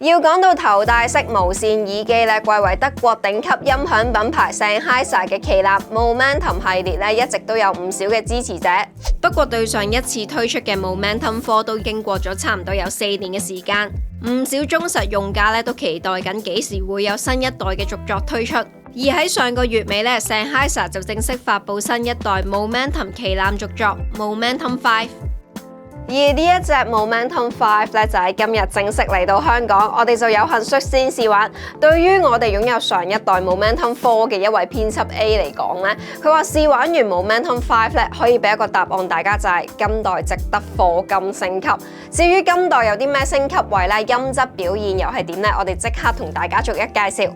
要講到頭戴式無線耳機咧，貴為德國頂級音響品牌 Sennheiser 嘅旗艦 Momentum 系列咧，一直都有唔少嘅支持者。不過對上一次推出嘅 Momentum 4都經過咗差唔多有4年嘅時間，唔少忠實用家咧都期待緊幾時會有新一代嘅續作推出。而喺上個月尾咧 ，Sennheiser 就正式發佈新一代 Momentum 旗艦續作 Momentum 5。而呢一隻 Momentum 5咧就喺今日正式嚟到香港，我哋就有幸率先試玩。對於我哋擁有上一代 Momentum 4嘅一位編輯 A 嚟講咧，佢話試玩完 Momentum 5咧，可以俾一個答案大家就係今代值得課金升級。至於今代有啲咩升級位咧，音質表現又係點呢？我哋即刻同大家逐一介紹。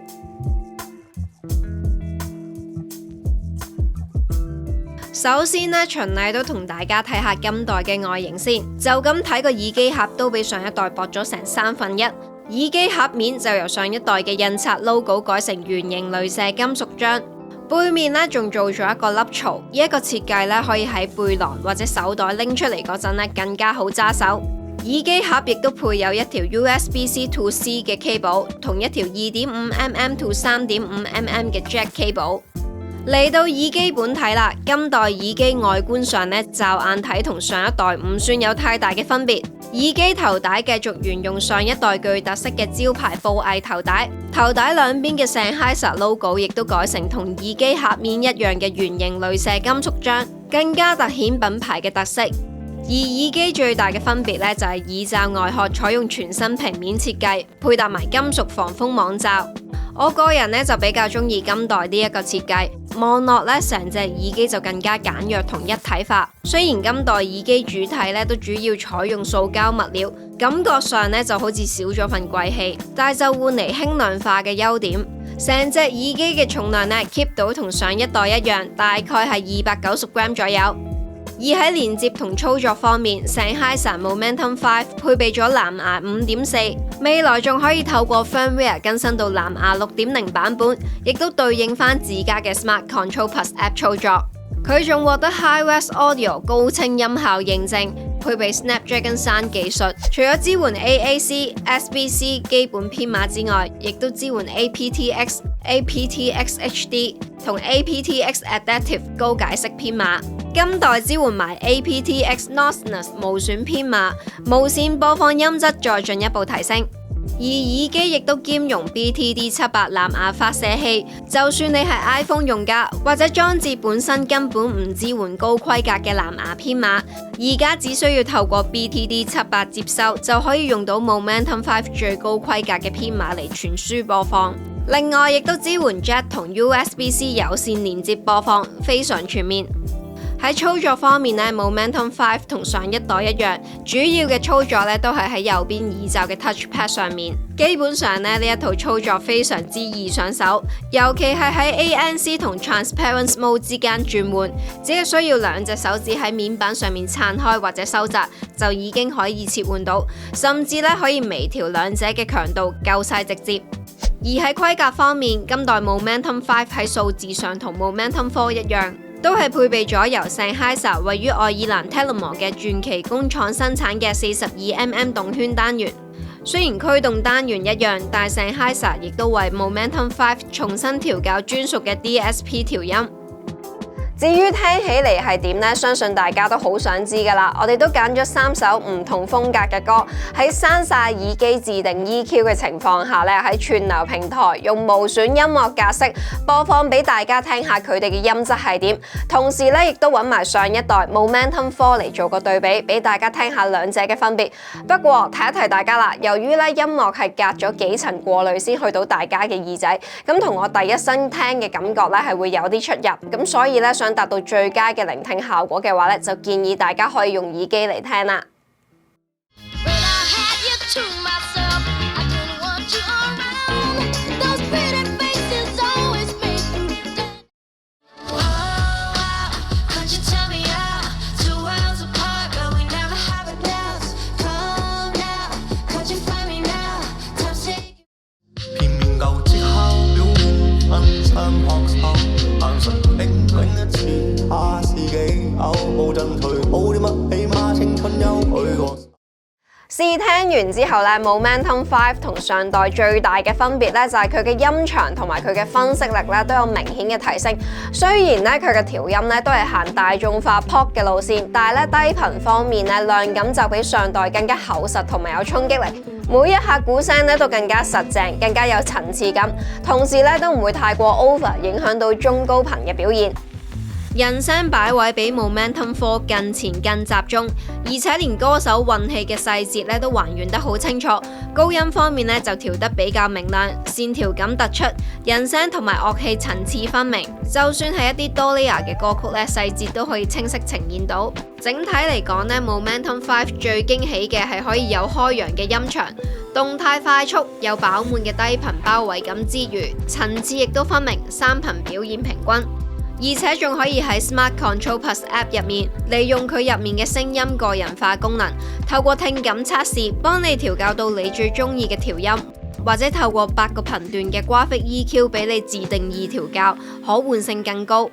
首先呢，循例都同大家睇下今代嘅外形先。就咁睇個耳機盒都比上一代薄咗成1/3，耳機盒面就由上一代嘅印刷 logo 改成圓形鐳射金屬漿，背面呢仲做咗一個凹槽，呢一個設計呢可以喺背囊或者手袋拎出嚟嗰陣呢更加好揸手。耳機盒亦都配有一條 USB-C to C 嘅 cable， 同一條 2.5mm to 3.5mm 嘅 jack cable。嚟到耳機本體啦，今代耳機外觀上呢，驟眼睇同上一代唔算有太大嘅分別。耳機頭帶繼續沿用上一代具特色嘅招牌布藝頭帶，頭帶兩邊嘅 Sennheiser logo 亦都改成同耳機盒面一樣嘅圓形鐳射金屬漿，更加凸顯品牌嘅特色。而耳機最大嘅分別呢，就係耳罩外殼採用全新平面設計，配搭埋金屬防風網罩。我個人呢，就比較中意今代呢一個設計，望落呢成隻耳機就更加簡約同一體化。雖然今代耳機主體呢都主要採用塑膠物料，感覺上呢就好似少咗份貴氣，但係就換嚟輕量化嘅優點。成隻耳機嘅重量呢 keep 到同上一代一樣，大概係290g 左右。而喺連接同操作方面 ，Sennheiser Momentum 5配備咗藍牙5.4，未來仲可以透過 firmware 更新到藍牙6.0版本，亦都對應翻自家嘅 Smart Control Plus App 操作。佢仲獲得 HiRes Audio 高清音效認證，配備 Snapdragon 3技術，除咗支援 AAC、SBC 基本編碼之外，亦都支援 aptX、aptX HD 同 aptX Adaptive 高解析編碼。今代支援埋 aptX Lossless 無損編碼，無線播放音質再進一步提升。而耳機亦都兼容 BTD78 藍牙發射器，就算你係 iPhone 用家或者裝置本身根本唔支援高規格嘅藍牙編碼，而家只需要透過 BTD78 接收就可以用到 Momentum 5最高規格嘅編碼嚟傳輸播放。另外亦都支援 Jack 同 USB-C 有線連接播放，非常全面。喺操作方面呢 Momentum 5同上一代一樣，主要嘅操作呢都係喺右邊耳罩嘅 Touchpad 上面。基本上呢一套操作非常之易上手，尤其係喺 ANC 同 Transparent Mode 之間轉換，只係需要兩隻手指喺面板上面撐開或者收窄，就已經可以切換到，甚至呢可以微調兩者嘅強度，夠晒直接。而喺規格方面，今代 Momentum 5喺數字上同 Momentum 4一樣，都係配備咗由 Sennheiser 位於愛爾蘭 Tullamore 嘅傳奇工廠生產嘅 42mm 動圈單元。雖然驅動單元一樣，但 Sennheiser 亦都為 Momentum 5重新調校專屬嘅 DSP 調音。至於聽起嚟係點呢？相信大家都好想知㗎啦。我哋都揀咗3首唔同風格嘅歌，喺刪晒耳機自定 EQ 嘅情況下咧，喺串流平台用無損音樂格式播放俾大家聽下佢哋嘅音質係點。同時咧，亦都揾埋上一代 Momentum 4嚟做個對比，俾大家聽下兩者嘅分別。不過提一提大家啦，由於咧音樂係隔咗幾層過濾先去到大家嘅耳仔，咁同我第一身聽嘅感覺咧係會有啲出入，咁所以咧想達到最佳嘅聆聽效果嘅話咧，就建議大家可以用耳機嚟聽啦。試聽完之後咧 ，Momentum 5同上代最大嘅分別咧就係佢嘅音場同埋佢嘅分析力咧都有明顯嘅提升。雖然咧佢嘅調音咧都係行大眾化 pop 嘅路線，但係咧低頻方面咧量感就比上代更加厚實同埋有衝擊力。每一下鼓聲咧都更加實淨，更加有層次感，同時咧都唔會太過 over，影響到中高頻嘅表現。人聲擺位比 Momentum 4更前更集中，而且連歌手運氣嘅細節咧都還原得好清楚。高音方面咧就調得比較明亮，線條感突出，人聲同埋樂器層次分明。就算係一啲多 layer 嘅歌曲咧，細節都可以清晰呈現到。整體嚟講咧 ，Momentum 5最驚喜嘅係可以有開揚嘅音場，動態快速，有飽滿嘅低頻包圍感之餘，層次亦都分明，三頻表現平均。而且仲可以喺 Smart Control Plus App 入面，利用佢入面嘅聲音個人化功能，透過聽感測試，幫你調校到你最中意嘅調音，或者透過8個頻段嘅 Graphic EQ 俾你自定義調校，可換性更高。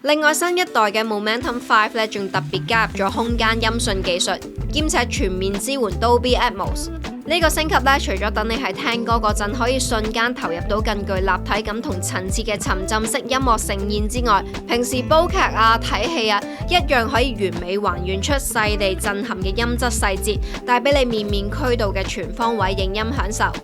另外新一代嘅 Momentum 5咧，仲特別加入咗空間音訊技術，兼且全面支援 Dolby Atmos。呢個升級咧，除咗等你喺聽歌嗰陣可以瞬間投入到更具立體感同層次嘅沉浸式音樂盛宴之外，平時煲劇啊、睇戲啊，一樣可以完美還原出細膩震撼嘅音質細節，帶俾你面面俱到嘅全方位影音享受。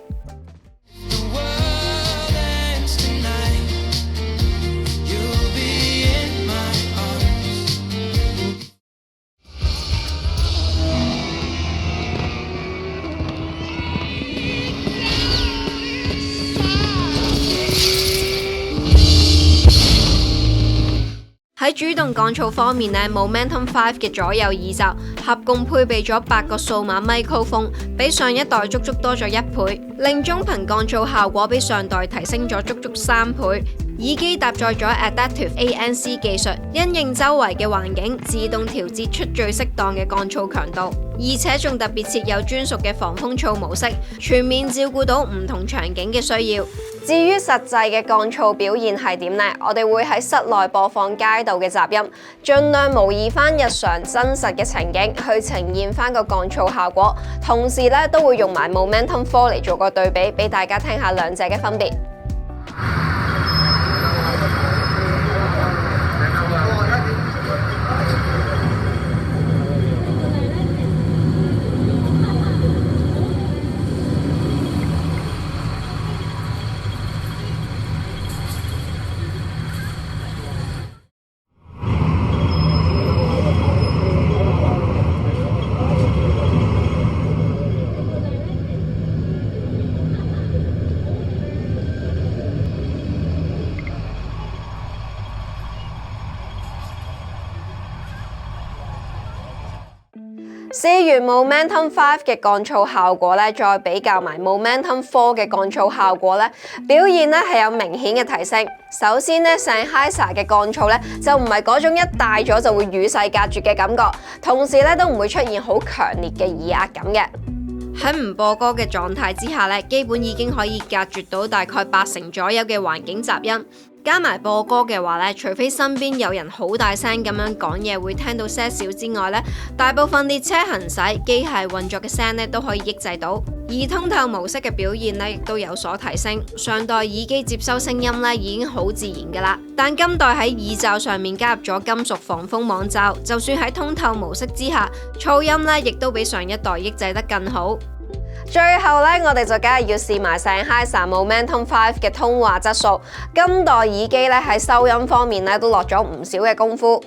喺主動降噪方面咧 ，Momentum 5嘅左右耳罩合共配備咗8個數碼咪高峰，比上一代足足多咗1倍，令中頻降噪效果比上代提升咗足足3倍。耳機搭載咗 Adaptive ANC 技術，因應周圍嘅環境，自動調節出最適當嘅降噪強度，而且仲特別設有專屬嘅防風噪模式，全面照顧到唔同場景嘅需要。至於實際嘅降噪表現係點呢？我哋會喺室內播放街道嘅雜音，盡量模擬翻日常真實嘅情景去呈現翻個降噪效果，同時咧都會用埋 Momentum 4嚟做個對比，俾大家聽下兩者嘅分別。試完 Momentum 5嘅降噪效果咧，再比較埋 Momentum 4嘅降噪效果咧，表現咧係有明顯嘅提升。首先咧 Sennheiser 嘅降噪咧就唔係嗰種一戴咗就會與世隔絕嘅感覺，同時咧都唔會出現好強烈嘅耳壓感嘅。喺唔播歌嘅狀態之下咧，基本已經可以隔絕到大概80%左右嘅環境雜音。加埋播歌嘅話咧，除非身邊有人好大聲咁樣講嘢會聽到些少之外咧，大部分列車行駛、機械運作嘅聲咧都可以抑制到。而通透模式嘅表現咧亦都有所提升。上代耳機接收聲音咧已經好自然噶啦，但今代喺耳罩上面加入咗金屬防風網罩，就算喺通透模式之下，噪音咧亦都比上一代抑制得更好。最後咧，我哋就梗係要試埋 Sennheiser Momentum 5嘅通話質素。今代耳機咧喺收音方面咧都落咗唔少嘅功夫，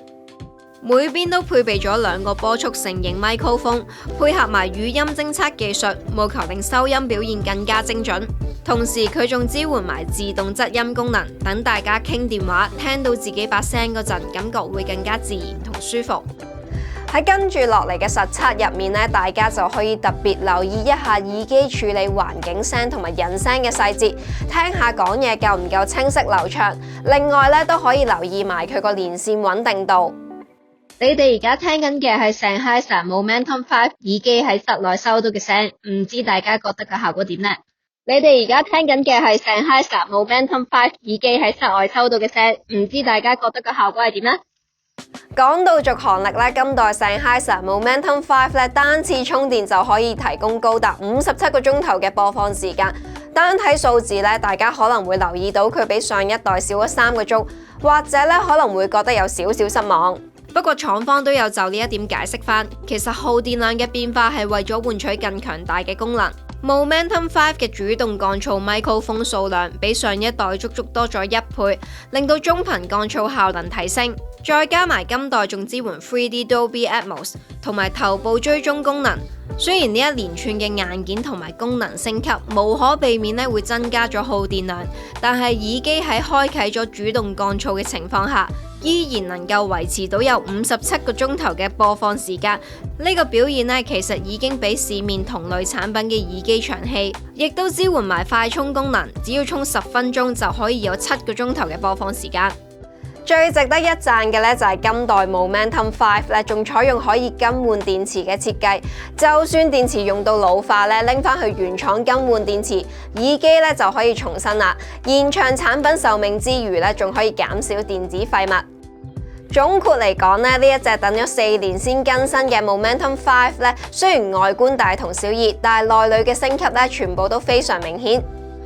每邊都配備咗2個波速成型咪高峰，配合埋語音偵測技術，務求令收音表現更加精準。同時佢仲支援埋自動質音功能，等大家傾電話聽到自己把聲嗰陣，感覺會更加自然同舒服。喺跟住落嚟嘅實測入面咧，大家就可以特別留意一下耳機處理環境聲同埋人聲嘅細節，聽下講嘢夠唔夠清晰流暢。另外咧都可以留意埋佢個連線穩定度。你哋而家聽緊嘅係 Sennheiser Momentum 5耳機喺室內收到嘅聲，唔知大家覺得個效果點呢？你哋而家聽緊嘅係 Sennheiser Momentum 5耳機喺室外收到嘅聲，唔知大家覺得個效果係點呢？講到續航力咧，今代 Sennheiser Momentum 5咧單次充電就可以提供高達57個鐘頭嘅播放時間。單睇數字咧，大家可能會留意到佢比上一代少咗3個鐘，或者咧可能會覺得有少少失望。不過廠方都有就呢一點解釋翻，其實耗電量嘅變化係為咗換取更強大嘅功能。Momentum 5嘅主動降噪咪高峰數量比上一代足足多咗1倍，令到中頻降噪效能提升。再加埋今代仲支援 3D Dolby Atmos 同埋頭部追蹤功能。雖然呢一連串嘅硬件同埋功能升級，無可避免會增加咗耗電量，但係耳機喺開啟咗主動降噪嘅情況下，依然能夠維持到有57個鐘頭嘅播放時間。呢個表現其實已經比市面同類產品嘅耳機長氣，亦都支援埋快充功能，只要充10分鐘就可以有7個鐘頭嘅播放時間。最值得一讚嘅就係今代 Momentum 5仲採用可以更換電池嘅設計，就算電池用到老化拎翻去原廠更換電池，耳機就可以重新啦，延長產品壽命之餘仲可以減少電子廢物。總括嚟講呢一隻等咗4年先更新嘅 Momentum 5雖然外觀大同小異，但係內裏嘅升級全部都非常明顯。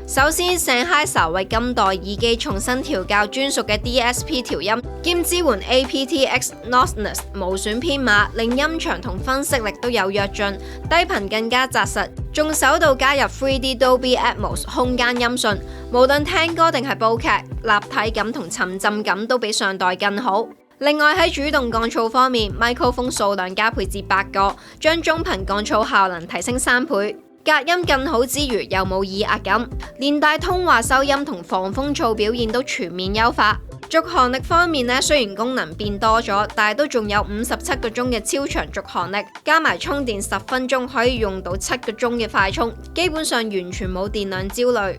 首先 Sennheiser 為今代耳機重新調校專屬嘅 DSP 調音，兼支援 aptX Lossless 無損編碼，令音場同分析力都有躍進，低頻更加紮實，仲首度加入 3D Dolby Atmos 空間音訊，無論聽歌定係煲劇，立體感同沉浸感都比上代更好。另外喺主動降噪方面，麥克風數量加倍至8個，將中頻降噪效能提升3倍。隔音更好之餘又冇耳壓感，連帶通話收音同防風噪表現都全面優化。續航力方面雖然功能變多咗，但係都仲有57個鐘嘅超長續航力，加埋充電10分鐘可以用到7個鐘嘅快充，基本上完全冇電量焦慮。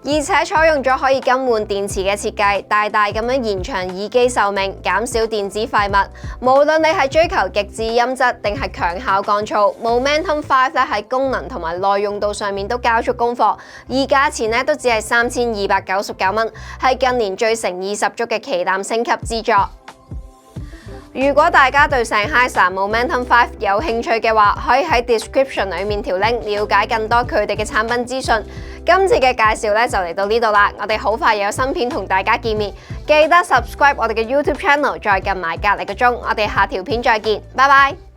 而且採用咗可以更換電池嘅設計，大大咁樣延長耳機壽命，減少電子廢物。無論你係追求極致音質定係強效降噪，Momentum 5喺功能同埋耐用度上面都交足功課，而價錢都只係3299蚊，係近年最誠意十足嘅旗艦升級之作。如果大家對 Sennheiser Momentum 5有興趣嘅話，可以喺 description 裏面條 link 了解更多佢哋嘅產品資訊。今次嘅介紹就嚟到呢度啦，我哋好快又有新片同大家見面，記得 subscribe 我哋嘅 YouTube channel， 再撳埋隔離個鐘，我哋下條片再見，拜拜。